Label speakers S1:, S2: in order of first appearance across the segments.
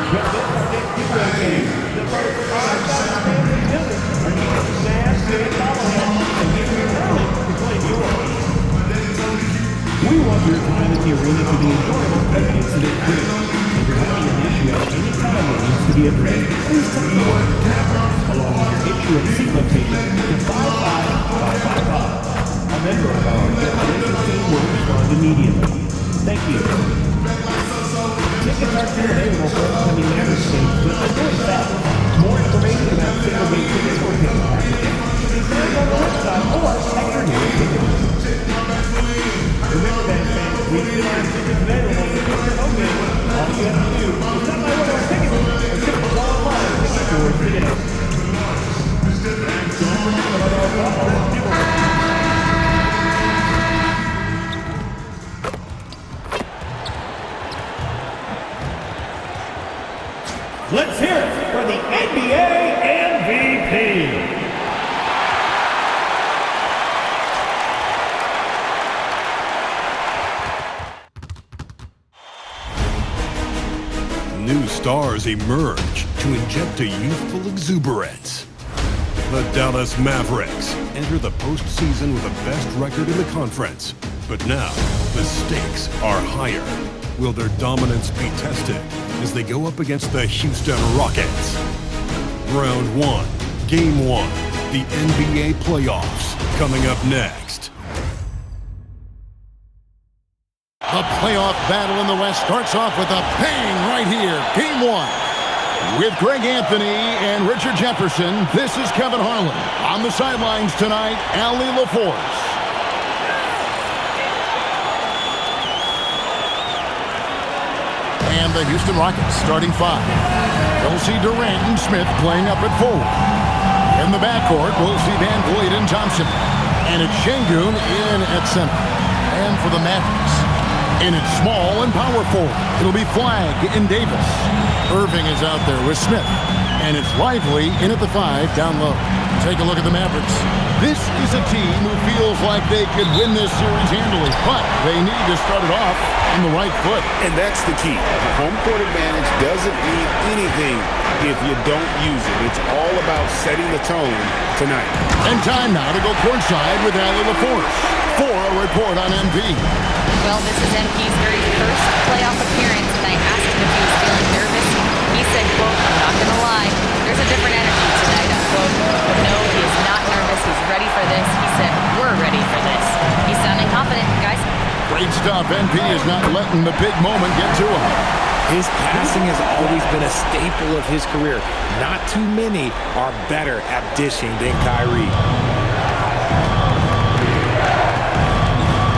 S1: But this our next DPOY game. The first 5,000 fans in the building are needing to smash, big, follow him, and get here early to claim yours. We want your time at the arena to be enjoyable and incident-free. If you're having an issue at any time that needs to be addressed, please text the word CAMERA along with your issue and seat location to 55555. A member of our destination team will respond immediately. Thank you. Tickets are still available for upcoming member states, but they're going fast. More information about single-day tickets or ticket packages can be found on the website or at your nearest ticket. Remember that, fans, we still have tickets available for tickets open. All you have to do is stop by one of our tickets or ship us online at ticket stores today. Don't forget about our giveaway. Let's hear it for the NBA MVP.
S2: New stars emerge to inject a youthful exuberance. The Dallas Mavericks enter the postseason with the best record in the conference. But now, the stakes are higher. Will their dominance be tested as they go up against the Houston Rockets? Round 1, Game 1, the NBA playoffs, coming up next.
S3: The playoff battle in the West starts off with a bang right here. Game 1. With Greg Anthony and Richard Jefferson, this is Kevin Harlan. On the sidelines tonight, Allie LaForce. And the Houston Rockets starting 5. We'll see Durant and Smith playing up at forward. In the backcourt, we'll see Van Vliet and Thompson. And it's Şengün in at center. And for the Mavericks, in its small and power forward, it'll be Flagg and Davis. Irving is out there with Smith. And it's Lively in at the 5 down low. Take a look at the Mavericks. This is a team who feels like they could win this series handily, but they need to start it off on the right foot.
S4: And that's the key. Home court advantage doesn't mean anything if you don't use it. It's all about setting the tone tonight.
S3: And time now to go courtside with Allie LaForce for a report on MP.
S5: Well, this is MP's very first playoff appearance, and I asked him if he was feeling nervous. He said, quote, "I'm not going to lie, there's a different energy tonight," unquote. No, he is not nervous. He's ready for this. He said, "We're ready for this." He's sounding confident, guys.
S3: Great stuff. MP is not letting the big moment get to him.
S6: His passing has always been a staple of his career. Not too many are better at dishing than Kyrie.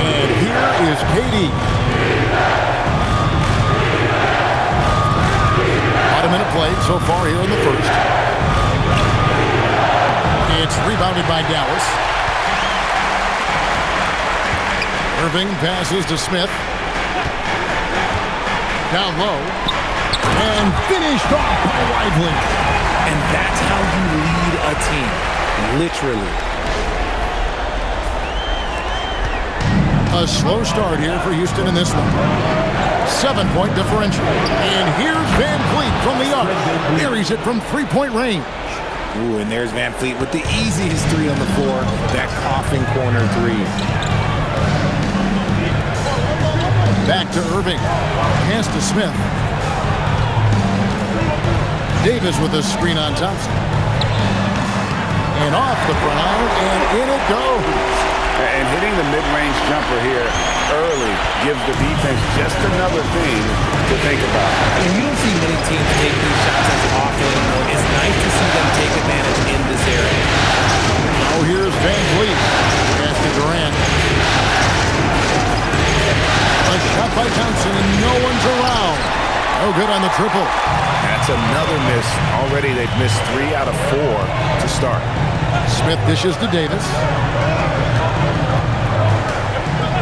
S3: And here is KD. About a minute played so far here in the first. It's rebounded by Dallas. Irving passes to Smith. Down low. And finished off by Lively.
S6: And that's how you lead a team. Literally.
S3: A slow start here for Houston in this one. 7-point differential. And here's Van Vliet from the arc. Buries it from three-point range.
S6: Ooh, and there's Van Vliet with the easiest 3 on the floor. That coffin corner 3.
S3: Back to Irving. Pass to Smith. Davis with a screen on Thompson. And off the front iron, and in it goes.
S4: And hitting the mid-range jumper here early gives the defense just another thing to think about.
S6: And you don't see many teams take these shots as often anymore. It's nice to see them take advantage in this area.
S3: Oh, here's Van Vliet. Pass to Durant. A shot by Thompson, and no one's around. No good on the triple.
S4: That's another miss. Already they've missed 3 out of 4 to start.
S3: Smith dishes to Davis.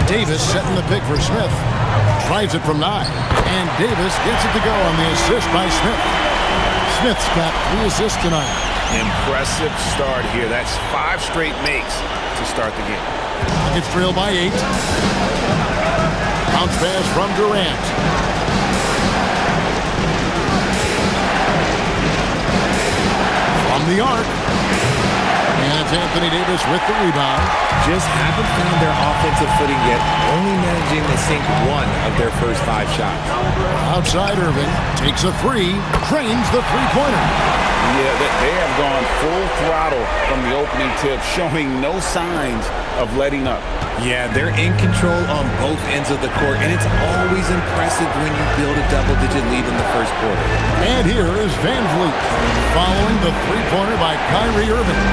S3: Davis setting the pick for Smith. Tries it from 9. And Davis gets it to go on the assist by Smith. Smith's got 3 assists tonight.
S4: Impressive start here. That's 5 straight makes to start the game.
S3: It's trailed by 8. Bounce pass from Durant. From the arc. And it's Anthony Davis with the rebound.
S6: Just haven't found their offensive footing yet, only managing to sink one of their first 5 shots.
S3: Outside Irving takes a three, drains the three-pointer.
S4: Yeah, they have gone full throttle from the opening tip, showing no signs of letting up.
S6: Yeah, they're in control on both ends of the court, and it's always impressive when you build a double-digit lead in the first quarter.
S3: And here is Van Vliet following the three-pointer by Kyrie Irving.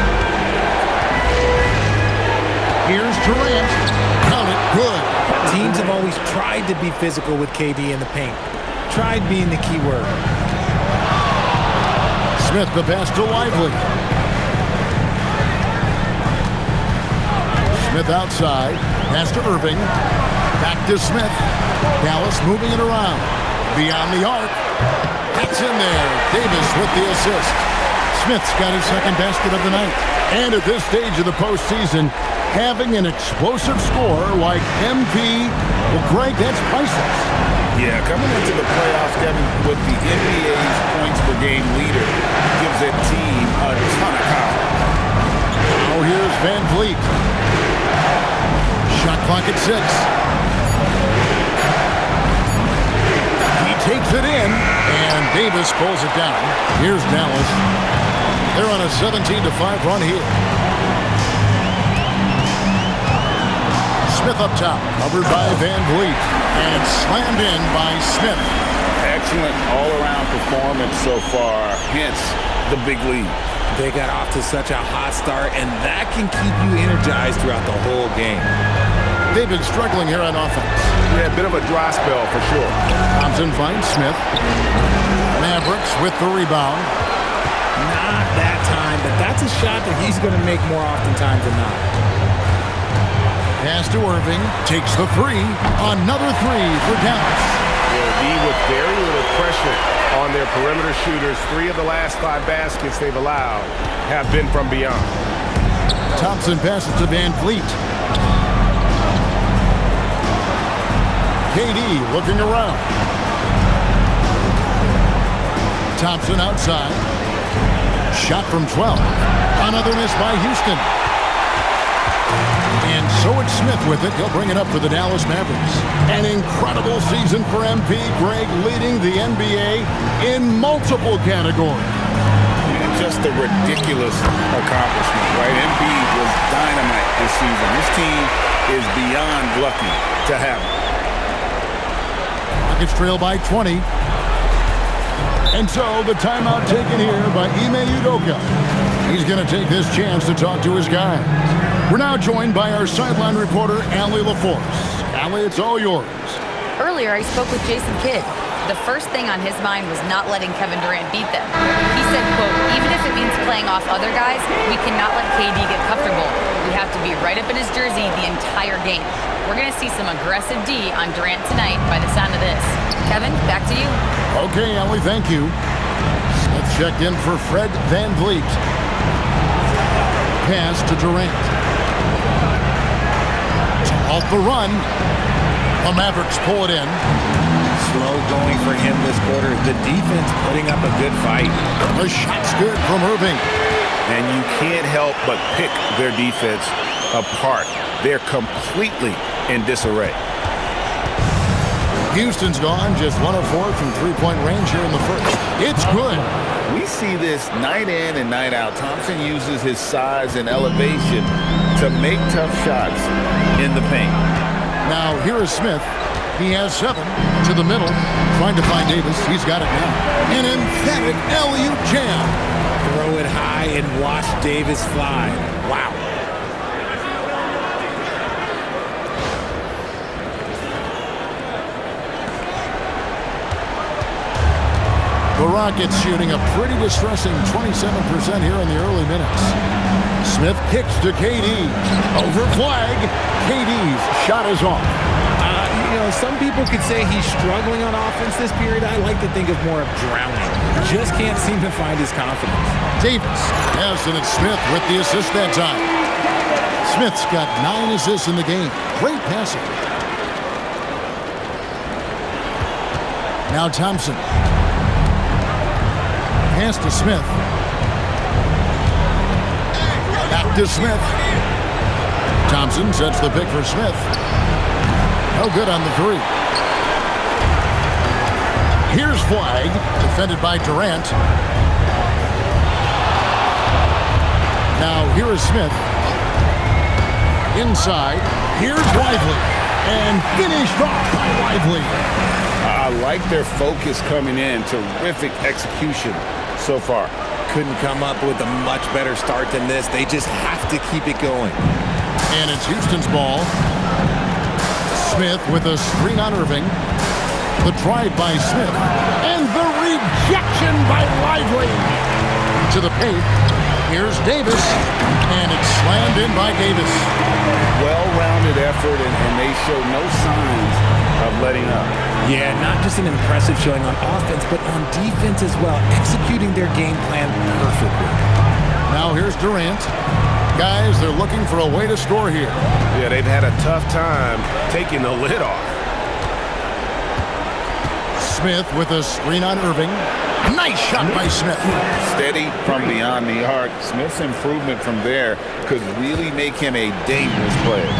S3: Here's Durant. Count it, good.
S6: Teams have always tried to be physical with KD in the paint. Tried being the key word.
S3: Smith the pass to Lively. Smith outside. Pass to Irving. Back to Smith. Dallas moving it around. Beyond the arc. That's in there. Davis with the assist. Smith's got his second basket of the night. And at this stage of the postseason, having an explosive score like MP, well, Greg, that's priceless.
S4: Yeah, coming into the playoffs, Kevin, with the NBA's points per game leader gives that team a ton of confidence.
S3: Now here's Van Vliet. Shot clock at 6. He takes it in, and Davis pulls it down. Here's Dallas. They're on a 17-5 run here. Smith up top, covered by Van Vliet, and slammed in by Smith.
S4: Excellent all-around performance so far, hence the big lead.
S6: They got off to such a hot start, and that can keep you energized throughout the whole game.
S3: They've been struggling here on offense.
S4: Yeah, a bit of a dry spell for sure.
S3: Thompson finds Smith. Mavericks with the rebound.
S6: Not that time, but that's a shot that he's going to make more oftentimes than not.
S3: Pass to Irving. Takes the three. Another three for Dallas.
S7: Will be with very little pressure on their perimeter shooters. 3 of the last 5 baskets they've allowed have been from beyond.
S3: Thompson passes to Van Vliet. KD looking around. Thompson outside. Shot from 12. Another miss by Houston. And so it's Smith with it. He'll bring it up for the Dallas Mavericks. An incredible season for MP. Greg leading the NBA in multiple categories.
S4: Just a ridiculous accomplishment, right? MP was dynamite this season. This team is beyond lucky to have him.
S3: Rockets trail by 20. And so the timeout taken here by Ime Udoka. He's going to take this chance to talk to his guys. We're now joined by our sideline reporter, Allie LaForce. Allie, it's all yours.
S5: Earlier, I spoke with Jason Kidd. The first thing on his mind was not letting Kevin Durant beat them. He said, quote, even if it means playing off other guys, we cannot let KD get comfortable. We have to be right up in his jersey the entire game. We're going to see some aggressive D on Durant tonight by the sound of this. Kevin, back to you.
S3: Okay, Allie, thank you. Let's check in for Fred Van Vliet. Pass to Durant. Off the run. The Mavericks pull it in.
S6: Slow going for him this quarter. The defense putting up a good fight.
S3: The shot's good from Irving.
S4: And you can't help but pick their defense apart. They're completely in disarray.
S3: Houston's gone, just 1 of 4 from three-point range here in the first. It's good.
S4: We see this night in and night out. Thompson uses his size and elevation to make tough shots in the paint.
S3: Now, here is Smith. He has 7 to the middle, trying to find Davis. He's got it now. An emphatic alley-oop jam.
S6: Throw it high and watch Davis fly. Wow.
S3: The Rockets shooting a pretty distressing 27% here in the early minutes. Smith kicks to KD. Over flag. KD's shot is off.
S6: Some people could say he's struggling on offense this period. I like to think of more of drowning. Just can't seem to find his confidence.
S3: Davis has it, and Smith with the assist that time. Smith's got 9 assists in the game. Great passing. Now Thompson. Pass to Smith. Back to Smith. Thompson sets the pick for Smith. No good on the three. Here's Flag, defended by Durant. Now here is Smith. Inside. Here's Lively. And finished off by Lively.
S4: I like their focus coming in. Terrific execution so far.
S6: Couldn't come up with a much better start than this. They just have to keep it going.
S3: And it's Houston's ball. Smith with a screen on Irving. The drive by Smith. And the rejection by Lively. To the paint. Here's Davis. And it's slammed in by Davis.
S4: Well-rounded effort, and they show no signs of letting up.
S6: Yeah, not just an impressive showing on offense, but on defense as well, executing their game plan perfectly.
S3: Now here's Durant. Guys, they're looking for a way to score here.
S7: Yeah, they've had a tough time taking the lid off.
S3: Smith with a screen on Irving. Nice shot by Smith.
S4: Steady from beyond the arc. Smith's improvement from there could really make him a dangerous player.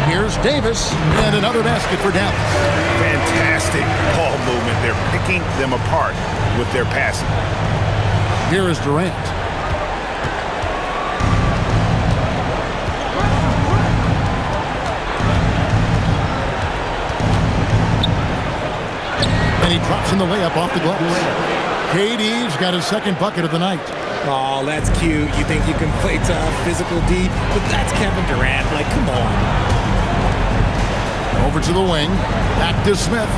S3: Here's Davis, and another basket for Dallas.
S7: Fantastic ball movement. They're picking them apart with their passing.
S3: Here is Durant. And he drops in the layup off the glass. KD's got his second bucket of the night.
S6: Oh, that's cute. You think you can play tough, physical D, but that's Kevin Durant. Like, come on.
S3: Over to the wing. Back to Smith.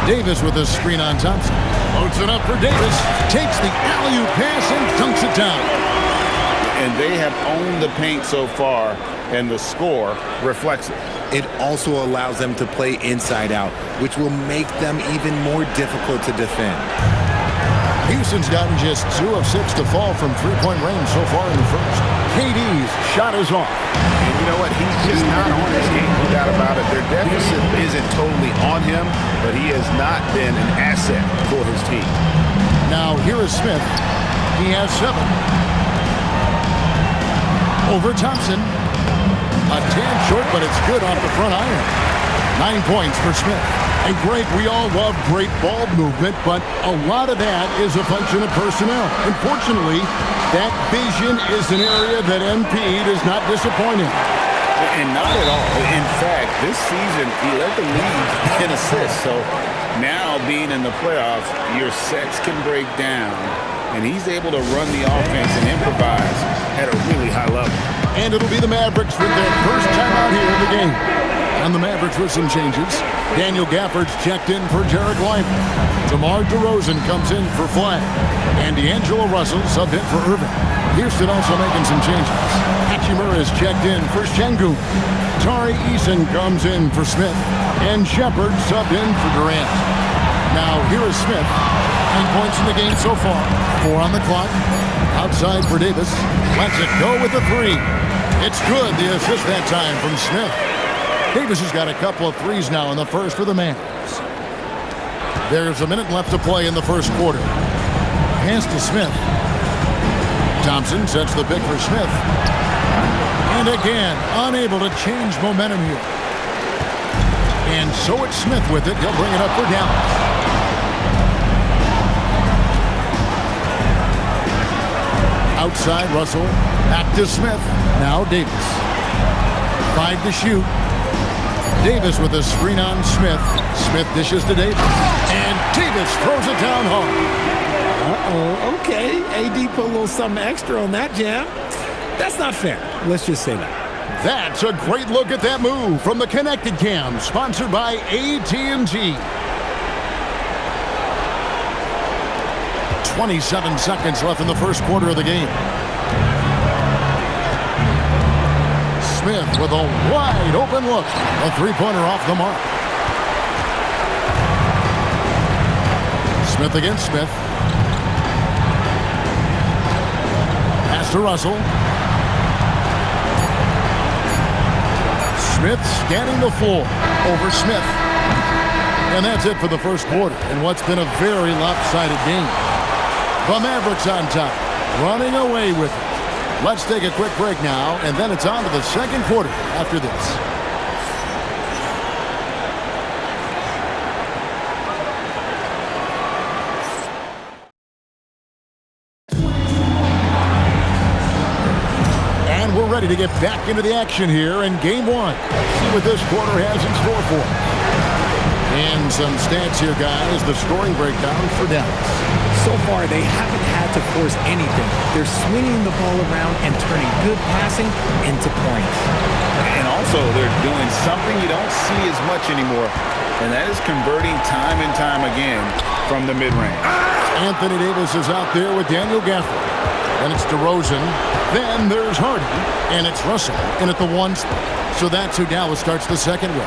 S3: Davis with a screen on Thompson. Loads it up for Davis. Takes the alley-oop pass and dunks it down.
S4: And they have owned the paint so far, and the score reflects it.
S6: It also allows them to play inside out, which will make them even more difficult to defend.
S3: Houston's gotten just 2 of 6 to fall from three-point range so far in the first. KD's shot is off.
S7: And you know what? He's just not on his game. No doubt about it. Their deficit isn't totally on him, but he has not been an asset for his team.
S3: Now here is Smith. He has 7. Over Thompson. A tad short, but it's good off the front iron. 9 points for Smith. And great, we all love great ball movement, but a lot of that is a function of personnel. Unfortunately, that vision is an area that MP does not disappoint in.
S4: And not at all. In fact, this season, he led the league in assists. So now being in the playoffs, your sets can break down, and he's able to run the offense and improvise at a really high level.
S3: And it'll be the Mavericks with their first time out here in the game. And the Mavericks with some changes. Daniel Gafford's checked in for Derek Lively. DeMar DeRozan comes in for Flag. And D'Angelo Russell subbed in for Irving. Houston also making some changes. Hachimura is checked in for Şengün. Tari Eason comes in for Smith. And Shepard subbed in for Durant. Now here is Smith. 9 points in the game so far. 4 on the clock. Outside for Davis. Lets it go with the 3. It's good, the assist that time from Smith. Davis has got a couple of threes now in the first for the Mavs. There's a minute left to play in the first quarter. Pass to Smith. Thompson sets the pick for Smith. And again, unable to change momentum here. And so it's Smith with it. He'll bring it up for Dallas. Outside, Russell. Back to Smith. Now Davis. 5 to shoot. Davis with a screen on Smith. Smith dishes to Davis. And Davis throws it down hard.
S6: Uh-oh, okay. AD put a little something extra on that jam. That's not fair. Let's just say that.
S3: That's a great look at that move from the Connected Cam, sponsored by AT&T. 27 seconds left in the first quarter of the game. Smith with a wide open look. A three-pointer off the mark. Smith against Smith. Pass to Russell. Smith scanning the floor. Over Smith. And that's it for the first quarter in what's been a very lopsided game. The Mavericks on top, running away with it. Let's take a quick break now, and then it's on to the second quarter after this. And we're ready to get back into the action here in Game 1. Let's see what this quarter has in store for us. And some stats here, guys. The scoring breakdown for Dallas.
S6: So far, they haven't had to force anything. They're swinging the ball around and turning good passing into points.
S4: And also, they're doing something you don't see as much anymore, and that is converting time and time again from the mid-range.
S3: Anthony Davis is out there with Daniel Gafford. Then it's DeRozan. Then there's Harden. And it's Russell in at the 1 spot. So that's who Dallas starts the second with.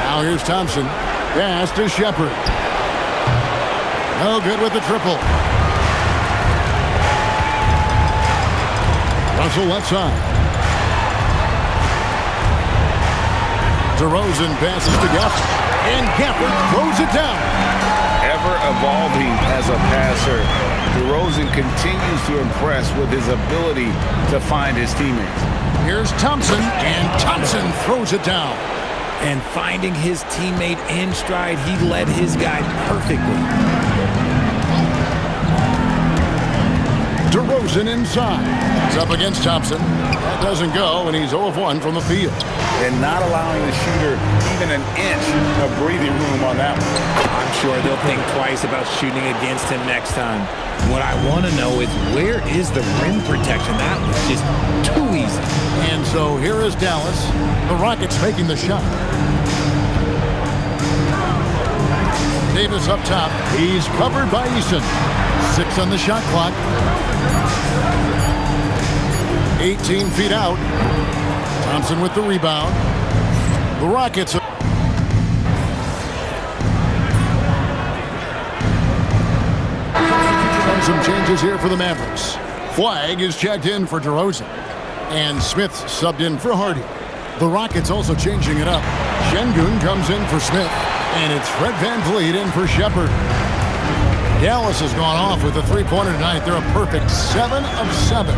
S3: Now here's Thompson. Pass to Shepard. No good with the triple. Russell left side. DeRozan passes to Gafford. And Gafford throws it down.
S4: Ever evolving as a passer, DeRozan continues to impress with his ability to find his teammates.
S3: Here's Thompson, and Thompson throws it down.
S6: And finding his teammate in stride, he led his guy perfectly.
S3: DeRozan inside. It's up against Thompson. That doesn't go, and he's 0 of 1 from the field.
S4: And not allowing the shooter even an inch of breathing room on that one.
S6: I'm sure they'll think twice about shooting against him next time. What I want to know is, where is the rim protection? That was just too easy.
S3: And so here is Dallas. The Rockets making the shot. Davis up top. He's covered by Eason. 6 on the shot clock. 18 feet out. Thompson with the rebound. The Rockets. Some changes here for the Mavericks. Flag is checked in for DeRozan. And Smith's subbed in for Hardy. The Rockets also changing it up. Şengün comes in for Smith. And it's Fred VanVleet in for Shepard. Dallas has gone off with a three-pointer tonight. They're a perfect 7 of 7.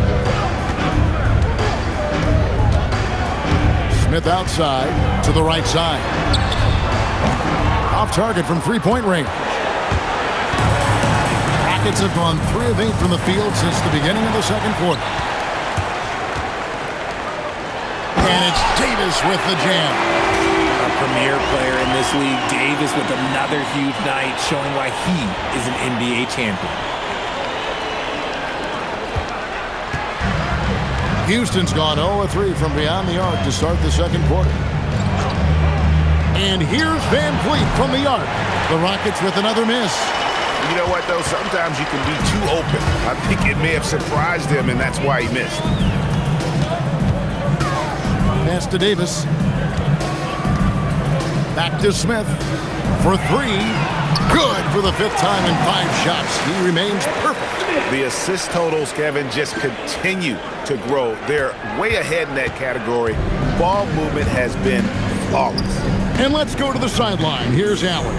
S3: Smith outside to the right side. Off target from three-point range. Rockets have gone 3 of 8 from the field since the beginning of the second quarter. And it's Davis with the jam.
S6: A premier player in this league, Davis with another huge night, showing why he is an NBA champion.
S3: Houston's gone 0 of 3 from beyond the arc to start the second quarter. And here's VanVleet from the arc. The Rockets with another miss.
S7: You know what, though? Sometimes you can be too open. I think it may have surprised him, and that's why he missed.
S3: Pass to Davis. Back to Smith for 3. Good for the 5th time in 5 shots. He remains perfect.
S7: The assist totals, Kevin, just continue to grow. They're way ahead in that category. Ball movement has been flawless.
S3: And let's go to the sideline. Here's Allen.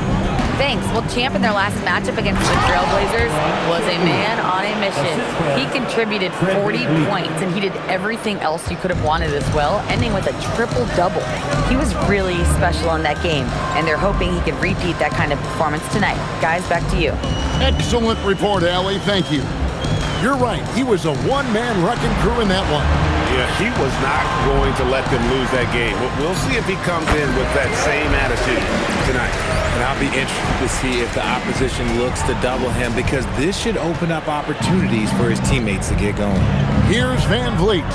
S5: Thanks. Well, champ in their last matchup against the Trailblazers was a man on a mission. He contributed 40 points, and he did everything else you could have wanted as well, ending with a triple-double. He was really special in that game, and they're hoping he can repeat that kind of performance tonight. Guys, back to you.
S3: Excellent report, Allie. Thank you. You're right. He was a one-man wrecking crew in that one.
S7: Yeah, he was not going to let them lose that game. We'll see if he comes in with that same attitude tonight.
S6: And I'll be interested to see if the opposition looks to double him, because this should open up opportunities for his teammates to get going.
S3: Here's VanVleet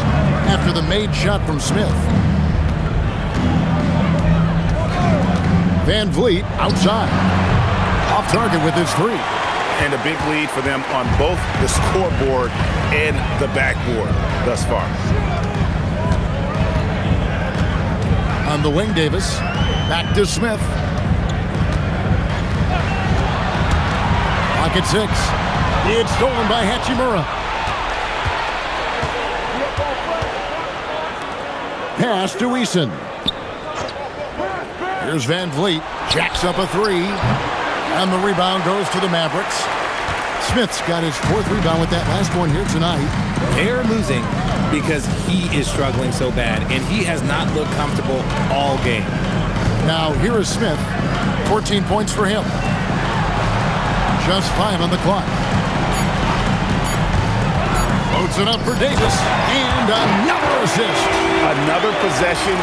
S3: after the made shot from Smith. VanVleet outside. Off target with his 3.
S7: And a big lead for them on both the scoreboard and the backboard thus far.
S3: On the wing, Davis. Back to Smith. Pocket 6. It's stolen by Hachimura. Pass to Eason. Here's Van Vliet. Jacks up a three. And the rebound goes to the Mavericks. Smith's got his 4th rebound with that last one here tonight.
S6: They're losing because he is struggling so bad, and he has not looked comfortable all game.
S3: Now, here is Smith. 14 points for him. Just 5 on the clock. Loads it up for Davis. And another assist.
S7: Another possession,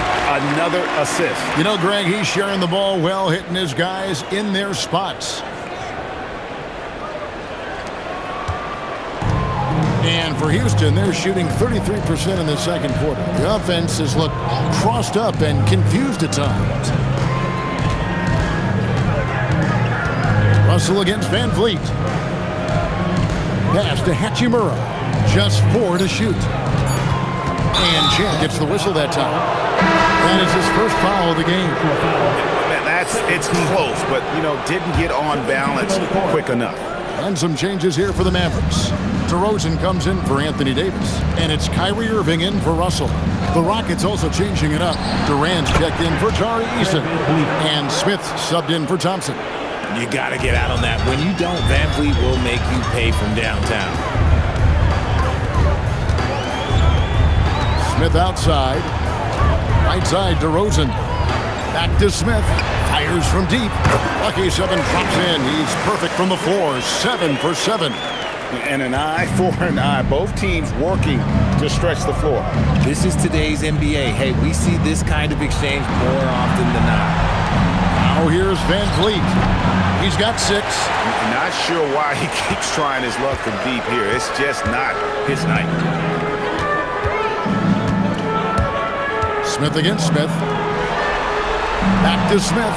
S7: another assist.
S3: You know, Greg, he's sharing the ball well, hitting his guys in their spots. And for Houston, they're shooting 33% in the second quarter. The offense has looked crossed up and confused at times. Russell against Van Vliet. Pass to Hachimura. Just 4 to shoot. And Chan gets the whistle that time. That is his first foul of the game.
S7: It's close, but, didn't get on balance quick enough.
S3: And some changes here for the Mavericks. DeRozan comes in for Anthony Davis. And it's Kyrie Irving in for Russell. The Rockets also changing it up. Durant's checked in for Tari Eason. And Smith subbed in for Thompson.
S6: You got to get out on that. When you don't, Van Vliet will make you pay from downtown.
S3: Smith outside. Right side, DeRozan. Back to Smith. Fires from deep. Lucky 7 drops in. He's perfect from the floor. 7 for 7.
S7: And an eye for an eye. Both teams working to stretch the floor.
S6: This is today's NBA. Hey, we see this kind of exchange more often than not.
S3: Now here's Van Vliet. He's got 6.
S7: I'm not sure why he keeps trying his luck from deep here. It's just not his night.
S3: Smith against Smith. Back to Smith.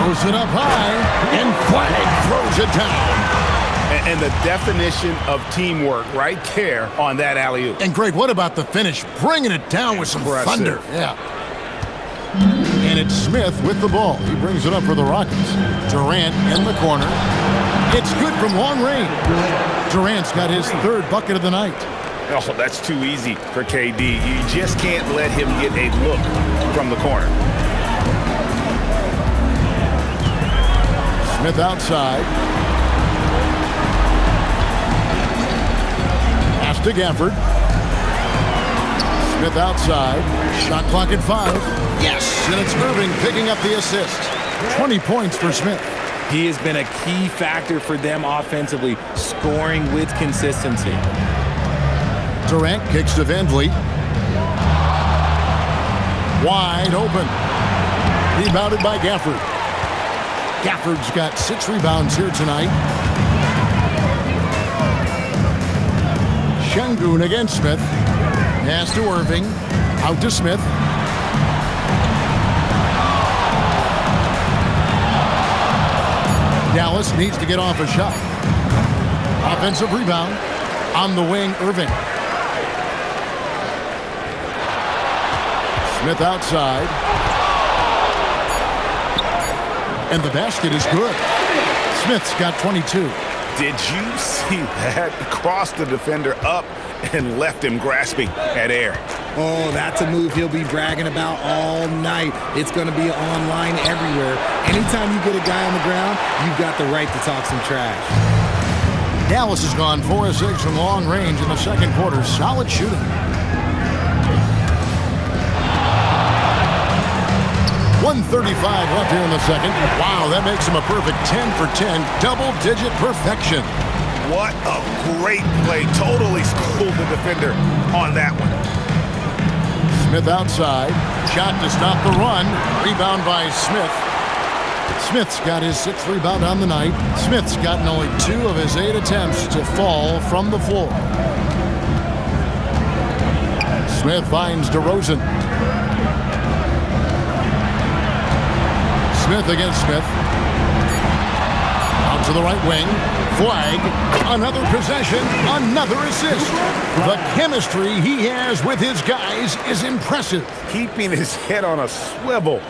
S3: Throws it up high, and Flag throws it down.
S7: And the definition of teamwork right there on that alley-oop.
S3: And Greg, what about the finish? Bringing it down with some thunder. Yeah. And it's Smith with the ball. He brings it up for the Rockets. Durant in the corner. It's good from long range. Durant's got his 3rd bucket of the night.
S7: Oh, that's too easy for KD. You just can't let him get a look from the corner.
S3: Smith outside. Pass to Gafford. Smith outside. Shot clock at 5. Yes, and it's Irving picking up the assist. 20 points for Smith.
S6: He has been a key factor for them offensively, scoring with consistency.
S3: Durant kicks to Van Vliet. Wide open. Rebounded by Gafford. Gafford's got 6 rebounds here tonight. Şengün against Smith. Pass to Irving. Out to Smith. Dallas needs to get off a shot. Offensive rebound. On the wing, Irving. Smith outside. And the basket is good. Smith's got 22.
S7: Did you see that? Crossed the defender up and left him grasping at air.
S6: Oh, that's a move he'll be bragging about all night. It's going to be online everywhere. Anytime you get a guy on the ground, you've got the right to talk some trash.
S3: Dallas has gone 4 of 6 from long range in the second quarter. Solid shooting. .135 left here in the second. Wow, that makes him a perfect 10 for 10. Double-digit perfection.
S7: What a great play. Totally schooled the defender on that one.
S3: Smith outside. Shot to stop the run. Rebound by Smith. Smith's got his 6th rebound on the night. Smith's gotten only 2 of his 8 attempts to fall from the floor. Smith finds DeRozan. Smith against Smith. Out to the right wing. Flag. Another possession. Another assist. The chemistry he has with his guys is impressive.
S7: Keeping his head on a swivel.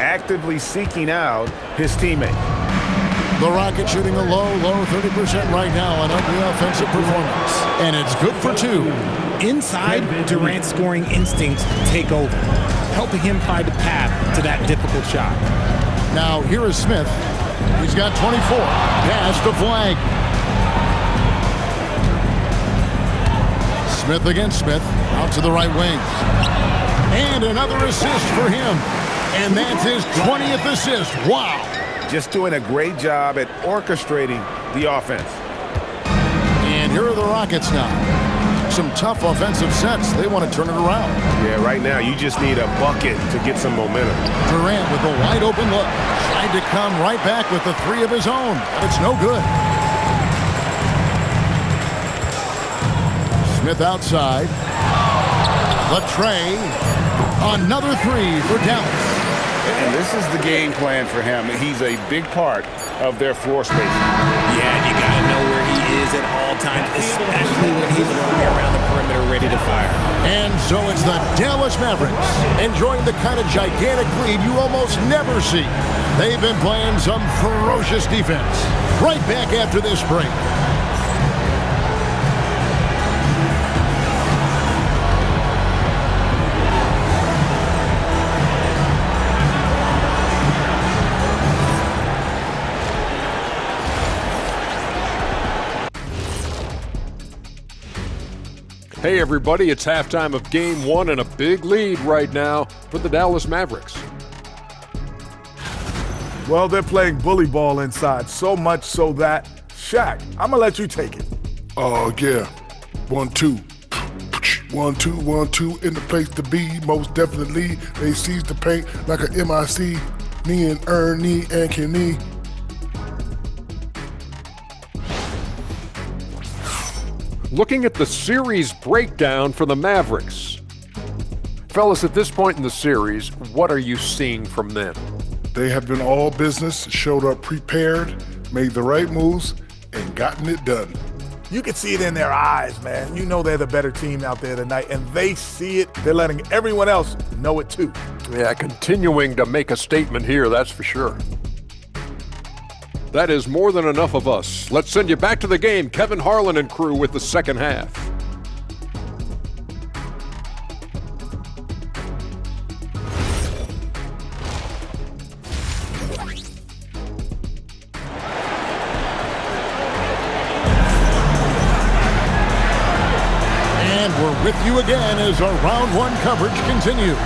S7: Actively seeking out his teammate.
S3: The Rockets shooting a low 30% right now on ugly offensive performance. And it's good for 2.
S6: Inside, Durant's scoring instincts take over. helping him find a path to that difficult shot.
S3: Now, here is Smith. He's got 24. Pass to Flag. Smith against Smith. Out to the right wing. And another assist for him. And that's his 20th assist. Wow.
S7: Just doing a great job at orchestrating the offense.
S3: And here are the Rockets now. Some tough offensive sets. They want to turn it around.
S8: Yeah, right now you just need a bucket to get some momentum.
S3: Durant with a wide open look. Tried to come right back with the three of his own, but it's no good. Smith outside. Latrey. Another three for Dallas.
S4: And this is the game plan for him. He's a big part of their floor spacing.
S6: Yeah, you got to know where he is at all times, especially when he's running around the perimeter ready to fire.
S3: And so it's the Dallas Mavericks enjoying the kind of gigantic lead you almost never see. They've been playing some ferocious defense. Right back after this break.
S9: Hey everybody, it's halftime of Game 1 and a big lead right now for the Dallas Mavericks.
S10: Well, they're playing bully ball inside, so much so that, Shaq, I'm gonna let you take it.
S11: Oh, yeah. 1-2. 1-2, 1-2 in the place to be. Most definitely, they seize the paint like a MIC. Me and Ernie and Kenny.
S9: Looking at the series breakdown for the Mavericks. Fellas, at this point in the series, what are you seeing from them?
S11: They have been all business, showed up prepared, made the right moves, and gotten it done.
S10: You can see it in their eyes, man. You know they're the better team out there tonight, and they see it. They're letting everyone else know it too.
S9: Yeah, continuing to make a statement here, that's for sure. That is more than enough of us. Let's send you back to the game. Kevin Harlan and crew with the second half.
S3: And we're with you again as our round one coverage continues.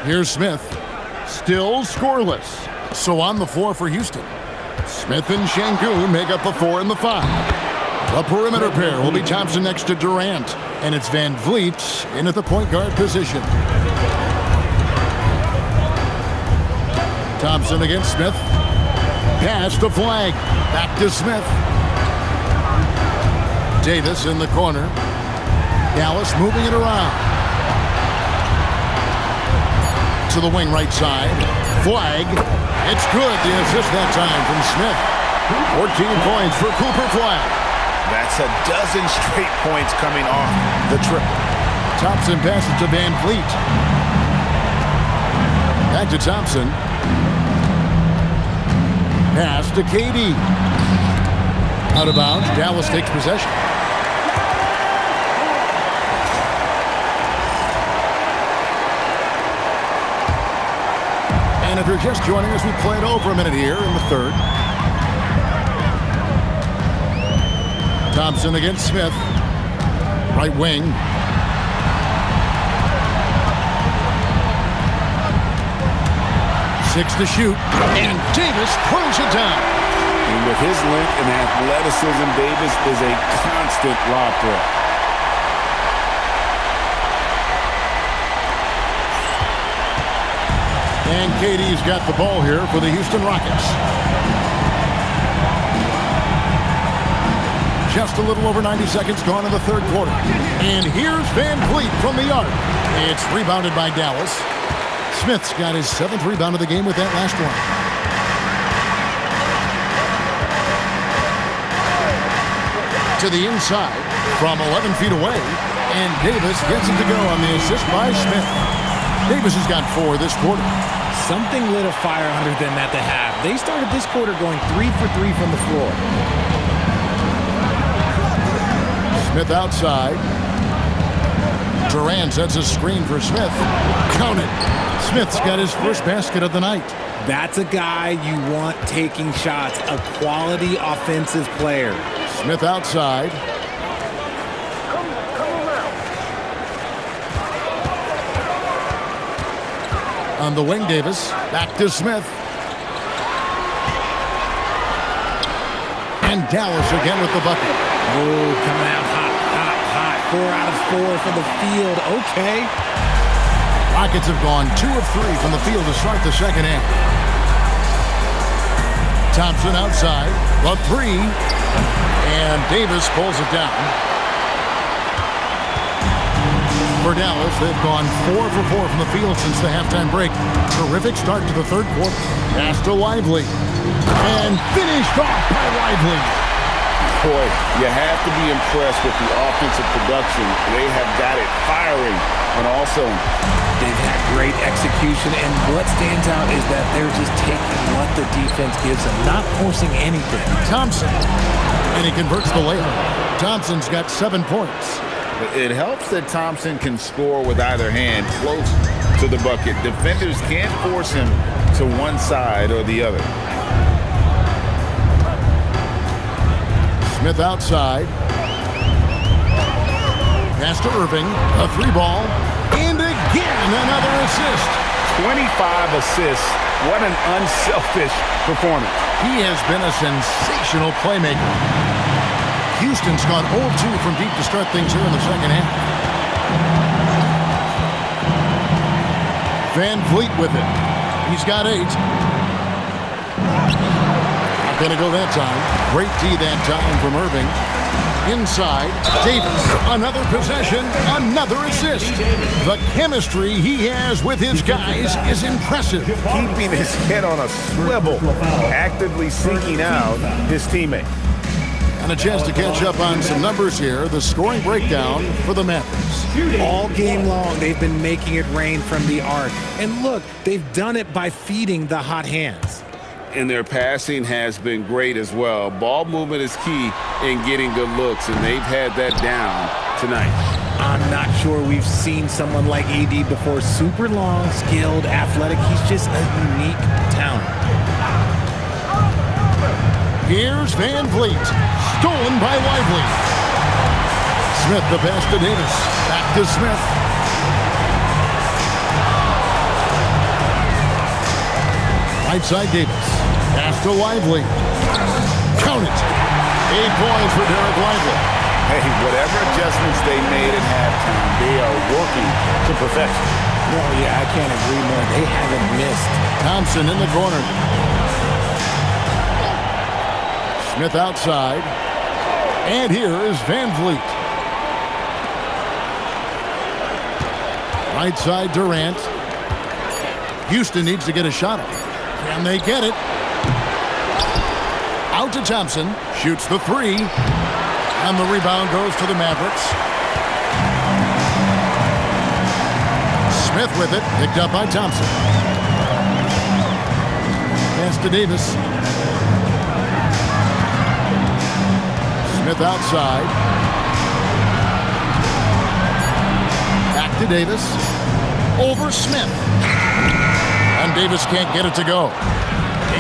S3: Here's Smith, still scoreless. So on the floor for Houston. Smith and Şengün make up the 4 and the 5. The perimeter pair will be Thompson next to Durant, and it's Van Vliet in at the point guard position. Thompson against Smith. Pass to Flag. Back to Smith. Davis in the corner. Dallas moving it around. To the wing right side. Flag. It's good. The assist that time from Smith. 14 points for Cooper Flag.
S7: That's a dozen straight points coming off the triple.
S3: Thompson passes to Van Vliet. Back to Thompson. Pass to KD. Out of bounds. Dallas takes possession. And if you're just joining us, we played over a minute here in the third. Thompson against Smith. Right wing. Six to shoot. And Davis throws it down.
S4: And with his length and athleticism, Davis is a constant lob threat.
S3: And KD's got the ball here for the Houston Rockets. Just a little over 90 seconds gone in the third quarter. And here's Van Vliet from the arc. It's rebounded by Dallas. Smith's got his 7th rebound of the game with that last one. to the inside from 11 feet away, and Davis gets it to go on the assist by Smith. Davis has got 4 this quarter.
S6: Something lit a fire under them at the half. They started this quarter going 3 for 3 from the floor.
S3: Smith outside. Durant sets a screen for Smith. Count it. Smith's got his first basket of the night.
S6: That's a guy you want taking shots, a quality offensive player.
S3: Smith outside. On the wing, Davis. Back to Smith. And Dallas again with the bucket.
S6: Oh, coming out hot, hot, hot. 4 out of 4 from the field. Okay.
S3: Rockets have gone 2 of 3 from the field to start the second half. Thompson outside. The 3. And Davis pulls it down. For Dallas, they've gone 4 for 4 from the field since the halftime break. Terrific start to the third quarter. Pass to Lively. And finished off by Lively.
S4: Boy, you have to be impressed with the offensive production. They have got it firing, and also
S6: they've had great execution, and what stands out is that they're just taking what the defense gives them, not forcing anything.
S3: Thompson, and he converts the layup. Thompson's got 7 points.
S4: It helps that Thompson can score with either hand close to the bucket. Defenders can't force him to one side or the other.
S3: Smith outside. Pass to Irving. A 3-ball. And again, another assist.
S4: 25 assists. What an unselfish performance.
S3: He has been a sensational playmaker. Houston's gone 0-2 from deep to start things here in the second half. Van Vliet with it. He's got 8. Not going to go that time. Great D that time from Irving. Inside, Davis. Another possession, another assist. The chemistry he has with his guys is impressive.
S7: Keeping his head on a swivel, actively seeking out his teammate.
S3: And a chance to catch up on some numbers here. The scoring breakdown for the Mavericks.
S6: All game long, they've been making it rain from the arc. And look, they've done it by feeding the hot hands.
S4: And their passing has been great as well. Ball movement is key in getting good looks, and they've had that down tonight.
S6: I'm not sure we've seen someone like AD before. Super long, skilled, athletic. He's just a unique talent.
S3: Here's Van Vliet. Stolen by Lively. Smith the pass to Davis. Back to Smith. Right side Davis. Pass to Lively. Count it. 8 points for Derek Lively.
S4: Hey, whatever adjustments they made at halftime, they are working to perfection.
S6: No, yeah, I can't agree more. They haven't missed.
S3: Thompson in the corner. Smith outside. And here is Van Vliet. Right side Durant. Houston needs to get a shot up. And they get it. Out to Thompson. Shoots the 3. And the rebound goes to the Mavericks. Smith with it. Picked up by Thompson. Pass to Davis. Smith outside. Back to Davis. Over Smith. And Davis can't get it to go.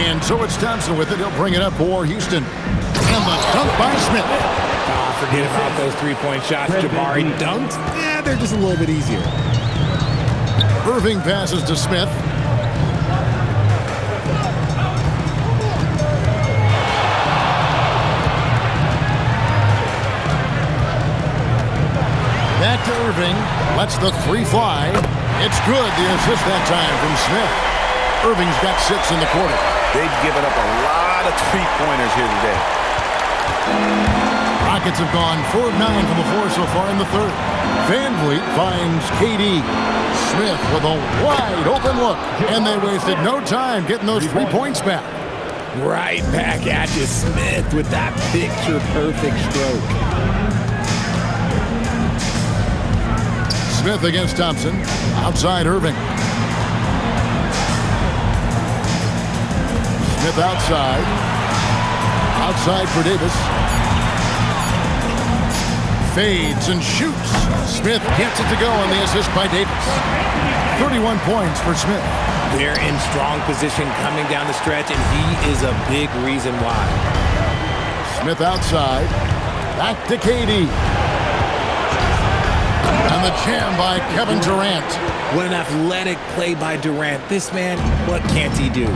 S3: And so it's Thompson with it. He'll bring it up for Houston. And the dunk by Smith.
S6: Oh, forget about those 3-point shots. Jabari dunks. Yeah, they're just a little bit easier.
S3: Irving passes to Smith. Back to Irving. Lets the 3 fly. It's good. The assist that time from Smith. Irving's got 6 in the quarter.
S7: They've given up a lot of 3-pointers here today.
S3: Rockets have gone 4 of 9 from the floor so far in the third. Van Vliet finds KD. Smith with a wide open look. And they wasted no time getting those 3 points back.
S6: Right back at you, Smith, with that picture-perfect stroke.
S3: Smith against Thompson. Outside Irving. Smith outside. Outside for Davis. Fades and shoots. Smith gets it to go on the assist by Davis. 31 points for Smith.
S6: They're in strong position coming down the stretch, and he is a big reason why.
S3: Smith outside. Back to KD. And the jam by Kevin Durant.
S6: What an athletic play by Durant. This man, what can't he do?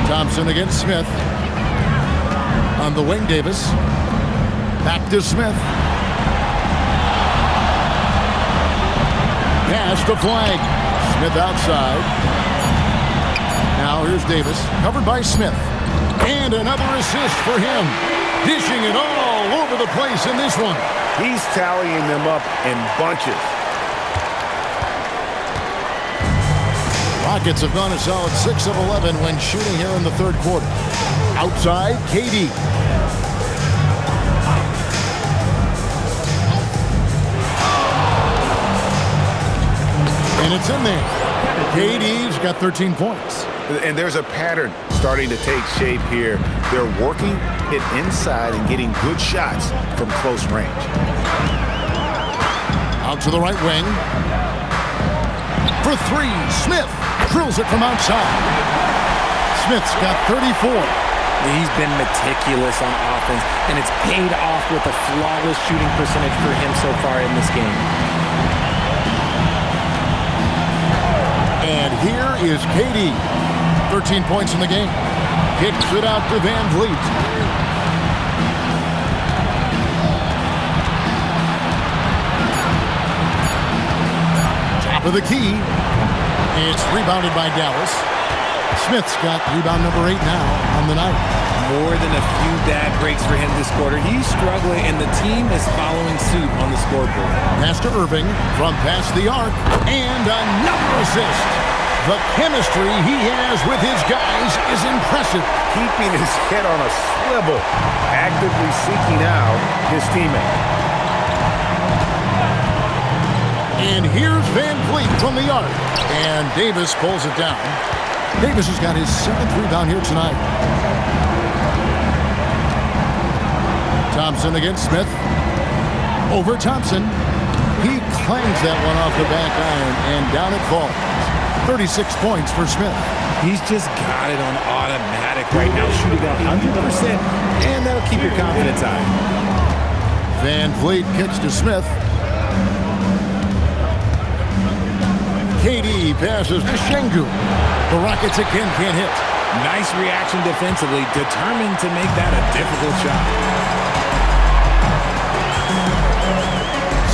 S3: Thompson against Smith. On the wing, Davis. Back to Smith. Pass to Flag. Smith outside. Now here's Davis. Covered by Smith. And another assist for him. Dishing it all over the place in this one.
S7: He's tallying them up in bunches.
S3: Rockets have gone a solid 6 of 11 when shooting here in the third quarter. Outside, KD. And it's in there. KD's got 13 points.
S7: And there's a pattern starting to take shape here. They're working it inside and getting good shots from close range.
S3: Out to the right wing. For three, Smith drills it from outside. Smith's got 34.
S6: He's been meticulous on offense, and it's paid off with a flawless shooting percentage for him so far in this game.
S3: And here is KD. 13 points in the game. Kicks it out to Van Vliet. Top of the key. It's rebounded by Dallas. Smith's got rebound number 8 now on the night.
S6: More than a few bad breaks for him this quarter. He's struggling, and the team is following suit on the scoreboard.
S3: Pass to Irving from past the arc. And another assist. The chemistry he has with his guys is impressive.
S7: Keeping his head on a swivel, actively seeking out his teammate.
S3: And here's Van Vliet from the arc. And Davis pulls it down. Davis has got his 7th rebound here tonight. Thompson against Smith. Over Thompson. He clangs that one off the back iron, and down it falls. 36 points for Smith.
S6: He's just got it on automatic right now, shooting 100%, and that'll keep your confidence high.
S3: Van Vliet kicks to Smith. KD passes to Şengün. The Rockets again can't hit.
S6: Nice reaction defensively, determined to make that a difficult shot.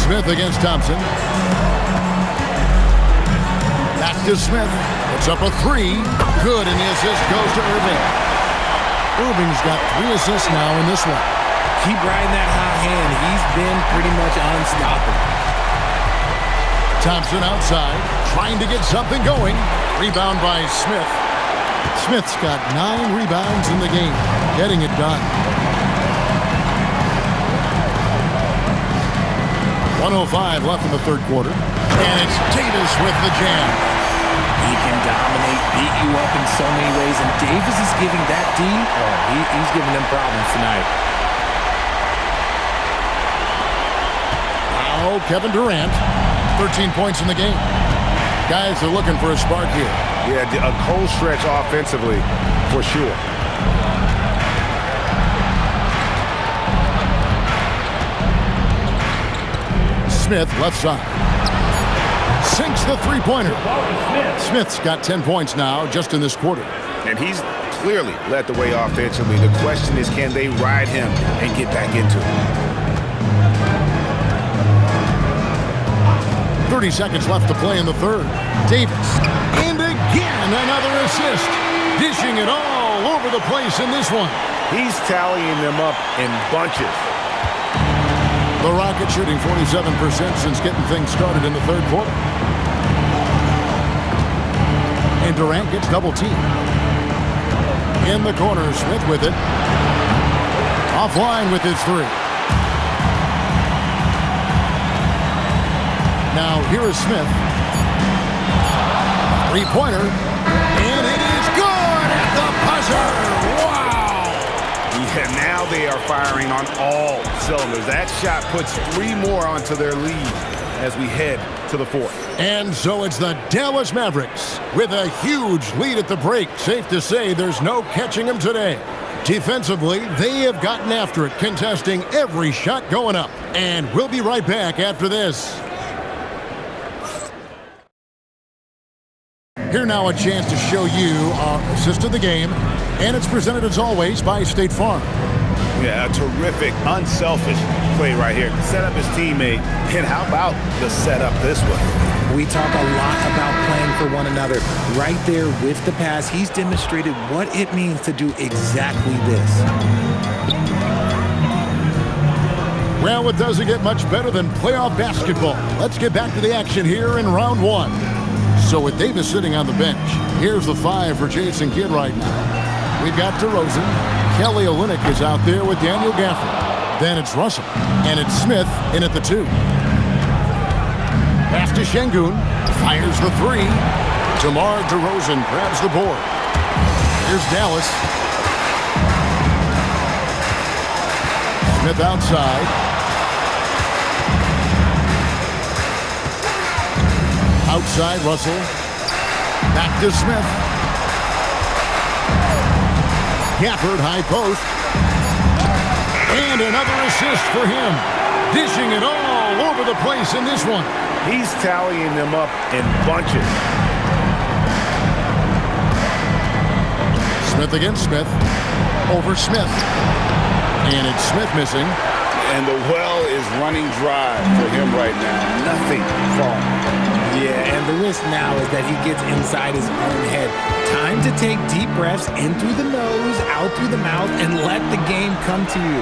S3: Smith against Thompson. Back to Smith. It's up a 3. Good, and the assist goes to Irving. Irving's got 3 assists now in this one.
S6: Keep riding that hot hand. He's been pretty much unstoppable.
S3: Thompson outside, trying to get something going. Rebound by Smith. Smith's got 9 rebounds in the game, getting it done. 1:05 left in the third quarter. And it's Davis with the jam.
S6: He can dominate, beat you up in so many ways, and Davis is giving that D, he's giving them problems tonight.
S3: Now Kevin Durant, 13 points in the game. Guys are looking for a spark here.
S7: Yeah, a cold stretch offensively, for sure.
S3: Smith, left side. Sinks the three-pointer. Smith's got 10 points now just in this quarter.
S7: And he's clearly led the way offensively. The question is, can they ride him and get back into it?
S3: 30 seconds left to play in the third. Davis. And again, another assist. Dishing it all over the place in this one.
S7: He's tallying them up in bunches.
S3: The Rockets shooting 47% since getting things started in the third quarter. And Durant gets double-teamed. In the corner, Smith with it. Offline with his 3. Now here is Smith. Three-pointer. And it is good at the buzzer. Wow!
S7: Yeah, now they are firing on all cylinders. That shot puts 3 more onto their lead as we head to the 4th.
S3: And so it's the Dallas Mavericks with a huge lead at the break. Safe to say there's no catching them today. Defensively, they have gotten after it, contesting every shot going up. And we'll be right back after this. Here now a chance to show you our assist of the game. And it's presented as always by State Farm.
S7: Yeah, a terrific, unselfish play right here. Set up his teammate. And how about the setup this way?
S6: We talk a lot about playing for one another. Right there with the pass, he's demonstrated what it means to do exactly this.
S3: Well, it doesn't get much better than playoff basketball. Let's get back to the action here in round 1. So with Davis sitting on the bench, here's the 5 for Jason Kidd right now. We've got DeRozan. Kelly Olynyk is out there with Daniel Gafford. Then it's Russell. And it's Smith in at the 2. Pass to Şengün. Fires the 3. DeMar DeRozan grabs the board. Here's Dallas. Smith outside. Outside Russell. Back to Smith. Gafford, high post. And another assist for him. Dishing it all over the place in this one.
S7: He's tallying them up in bunches.
S3: Smith against Smith. Over Smith. And it's Smith missing.
S7: And the well is running dry for him right now. Nothing falling.
S6: Yeah, and the risk now is that he gets inside his own head. Time to take deep breaths in through the nose, out through the mouth, and let the game come to you.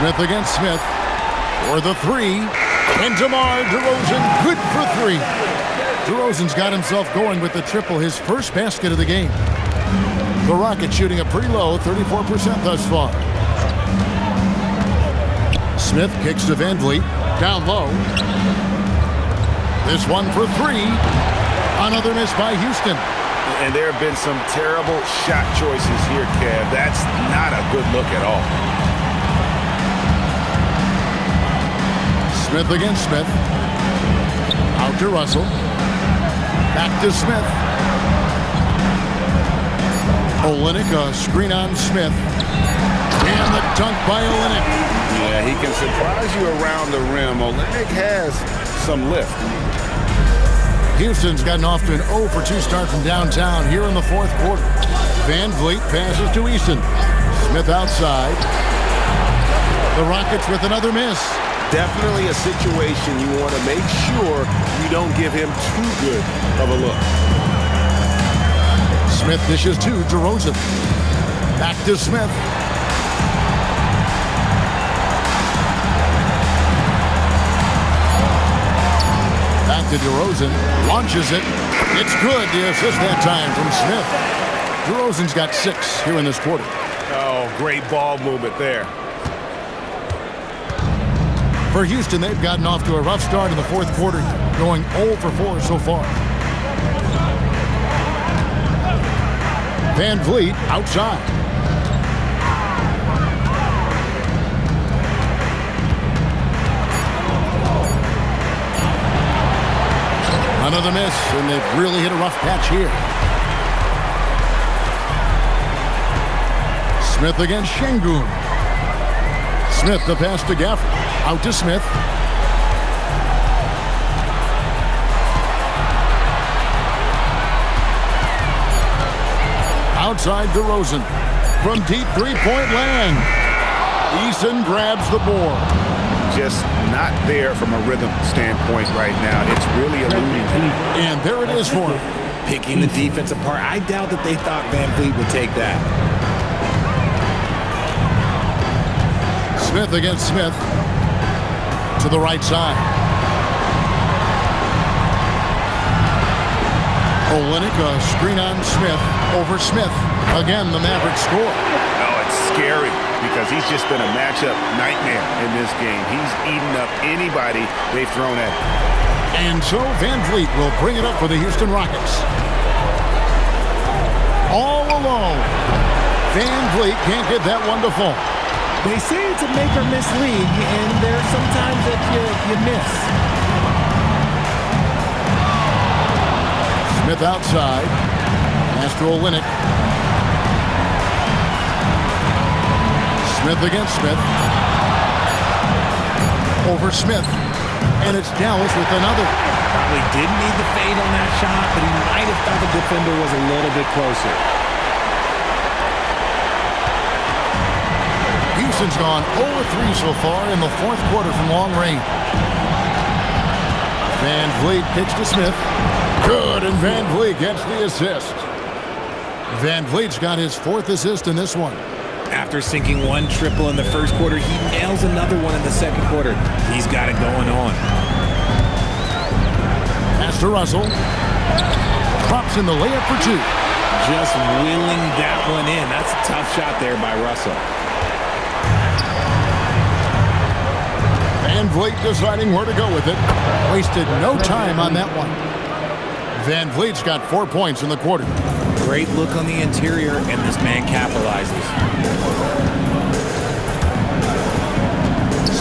S3: Smith against Smith for the 3. And DeMar DeRozan, good for 3. DeRozan's got himself going with the triple, his first basket of the game. The Rockets shooting a pretty low 34% thus far. Smith kicks to Van Vliet, down low. This one for 3. Another miss by Houston.
S7: And there have been some terrible shot choices here, Kev. That's not a good look at all.
S3: Smith against Smith. Out to Russell. Back to Smith. Olynyk, a screen on Smith. And the dunk by Olynyk.
S7: Yeah, he can surprise you around the rim. Olynyk has some lift.
S3: Houston's gotten off to an 0 for 2 start from downtown here in the 4th quarter. Van Vliet passes to Easton. Smith outside. The Rockets with another miss.
S7: Definitely a situation you want to make sure you don't give him too good of a look.
S3: Smith dishes to DeRozan. Back to Smith. Back to DeRozan. Launches it. It's good. The assist that time from Smith. DeRozan's got 6 here in this quarter.
S7: Oh, great ball movement there.
S3: For Houston, they've gotten off to a rough start in the 4th quarter, going 0 for 4 so far. Van Vliet outside. Another miss, and they've really hit a rough patch here. Smith against Şengün. Smith, the pass to Gafford. Out to Smith. Outside DeRozan. From deep three-point land. Eason grabs the board.
S7: Just not there from a rhythm standpoint right now. It's really eluding him.
S3: And there it is for him.
S6: Picking the defense apart. I doubt that they thought Van Vliet would take that.
S3: Smith against Smith. To the right side. Olynyk, a screen on Smith. Over Smith. Again, the Mavericks score.
S7: Oh, it's scary. because he's just been a matchup nightmare in this game. He's eaten up anybody they've thrown at him.
S3: And so Van Vliet will bring it up for the Houston Rockets. All alone. Van Vliet can't get that one to fall.
S6: They say it's a make or miss league, and there's sometimes that you miss.
S3: Smith outside. Astro Linnick. Smith against Smith. Over Smith. And it's Dallas with another.
S6: Probably didn't need the fade on that shot, but he might have thought the defender was a little bit closer.
S3: Houston's gone 0-3 so far in the fourth quarter from long range. Van Vliet kicks to Smith. Good, and Van Vliet gets the assist. Van Vliet's got his fourth assist in this one.
S6: After sinking one triple in the first quarter, he nails another one in the second quarter. He's got it going on.
S3: Pass to Russell. Drops in the layup for two.
S6: Just willing that one in. That's a tough shot there by Russell.
S3: Van Vliet deciding where to go with it. Wasted no time on that one. Van Vliet's got 4 points in the quarter.
S6: Great look on the interior, and this man capitalizes.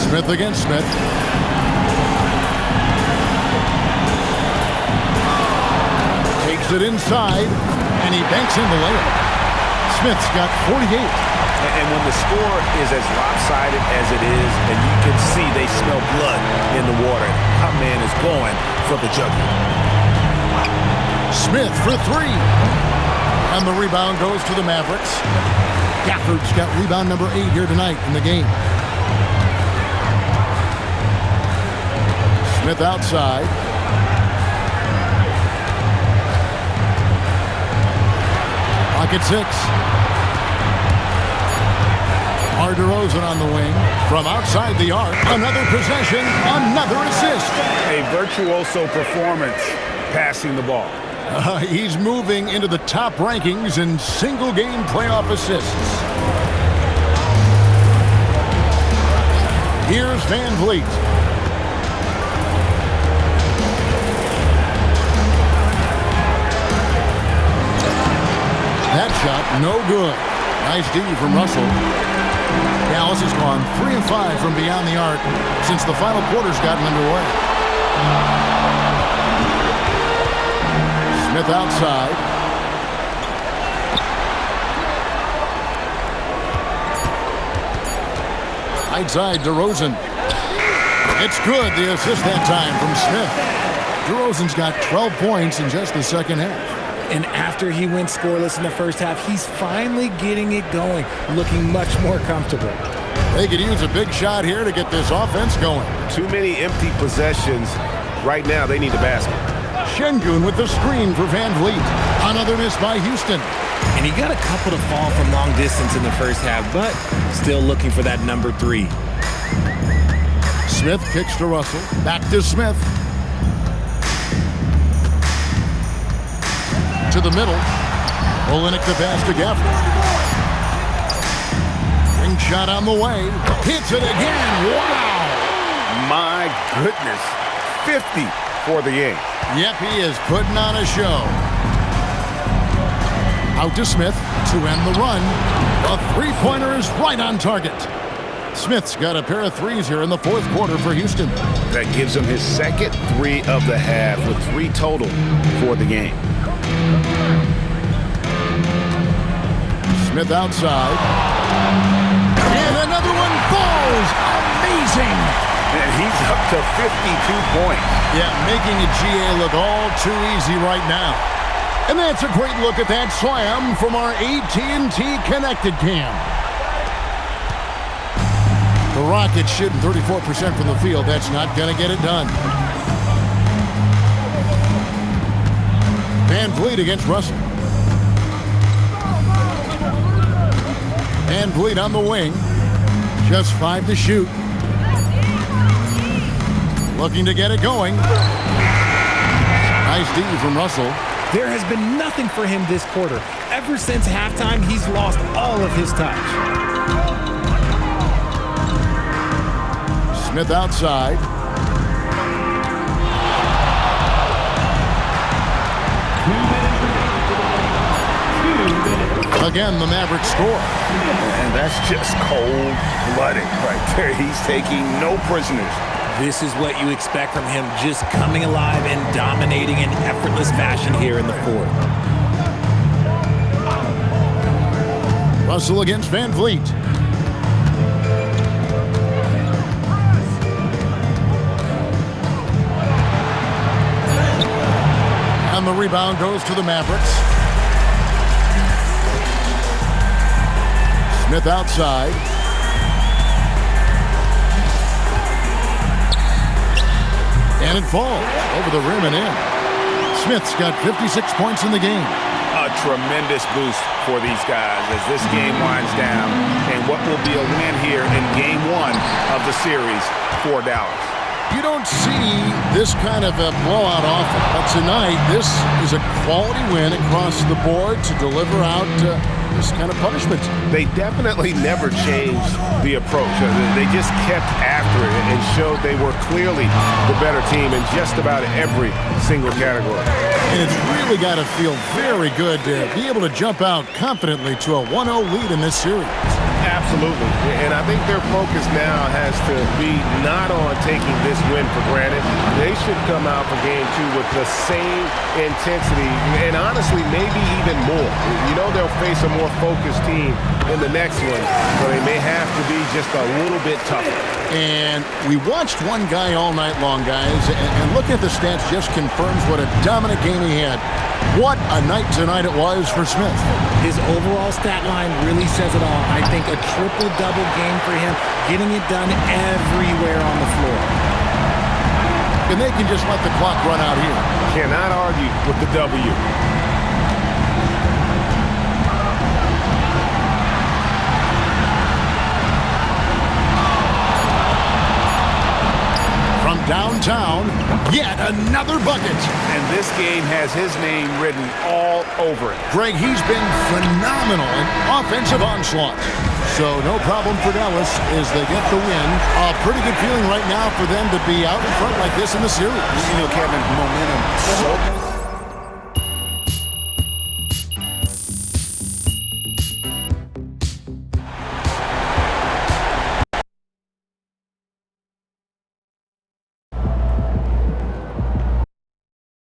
S3: Smith against Smith. Takes it inside, and he banks in the layup. Smith's got 48.
S7: And when the score is as lopsided as it is, and you can see they smell blood in the water, our man is going for the jugular.
S3: Smith for three. And the rebound goes to the Mavericks. Gafford's got rebound number 8 here tonight in the game. Smith outside. Pocket 6. DeRozan on the wing. From outside the arc. Another possession. Another assist.
S7: A virtuoso performance passing the ball.
S3: He's moving into the top rankings in single-game playoff assists. Here's Van Vliet. That shot, no good. Nice D from Russell. Dallas has gone 3 of 5 from beyond the arc since the final quarter's gotten underway. Smith outside. Right side, DeRozan. It's good, the assist that time from Smith. DeRozan's got 12 points in just the second half.
S6: And after he went scoreless in the first half, he's finally getting it going, looking much more comfortable.
S3: They could use a big shot here to get this offense going.
S7: Too many empty possessions. Right now, they need a basket.
S3: Şengün with the screen for Van Vliet. Another miss by Houston.
S6: And he got a couple to fall from long distance in the first half, but still looking for that number 3.
S3: Smith kicks to Russell. Back to Smith. To the middle. Olynyk the pass to Gafford. Ring shot on the way. Hits it again. Wow!
S7: My goodness. 50 for the game.
S3: Yep, he is putting on a show. Out to Smith to end the run. A three-pointer is right on target. Smith's got a pair of threes here in the fourth quarter for Houston.
S7: That gives him his second 3 of the half with 3 total for the game.
S3: Smith outside. And another one falls. Amazing.
S7: And he's up to 52 points.
S3: Yeah, making a GA look all too easy right now. And that's a great look at that slam from our AT&T Connected Cam. The Rockets shooting 34% from the field. That's not going to get it done. Van Vliet against Russell. Van Vliet on the wing. Just 5 to shoot. Looking to get it going. Nice D from Russell.
S6: There has been nothing for him this quarter. Ever since halftime, he's lost all of his touch.
S3: Smith outside. Again, the Mavericks score.
S7: And that's just cold-blooded right there. He's taking no prisoners.
S12: This is what you expect from him, just coming alive and dominating in effortless fashion here in the fourth.
S3: Russell against Van Vliet. And the rebound goes to the Mavericks. Smith outside. And it falls over the rim and in. Smith's got 56 points in the game.
S7: A tremendous boost for these guys as this game winds down and what will be a win here in game one of the series for Dallas.
S3: You don't see this kind of a blowout often, but tonight this is a quality win across the board to deliver out this kind of punishment.
S7: They definitely never changed the approach. They just kept after it and showed they were clearly the better team in just about every single category.
S3: And it's really got to feel very good to be able to jump out confidently to a 1-0 lead in this series.
S7: Absolutely. And I think their focus now has to be not on taking this win for granted. They should come out for game two with the same intensity and honestly maybe even more. You know they'll face a more focused team in the next one, so they may have to be just a little bit tougher.
S3: And we watched one guy all night long, guys, and looking at the stats just confirms what a dominant game he had. What a night tonight it was for Smith.
S6: His overall stat line really says it all. I think a triple-double game for him, getting it done everywhere on the floor.
S3: And they can just let the clock run out here.
S7: Cannot argue with the W.
S3: From downtown, yet another bucket.
S7: And this game has his name written all over it.
S3: Greg, he's been phenomenal in offensive onslaught. So no problem for Dallas as they get the win. A pretty good feeling right now for them to be out in front like this in the series.
S7: You know, Kevin, momentum so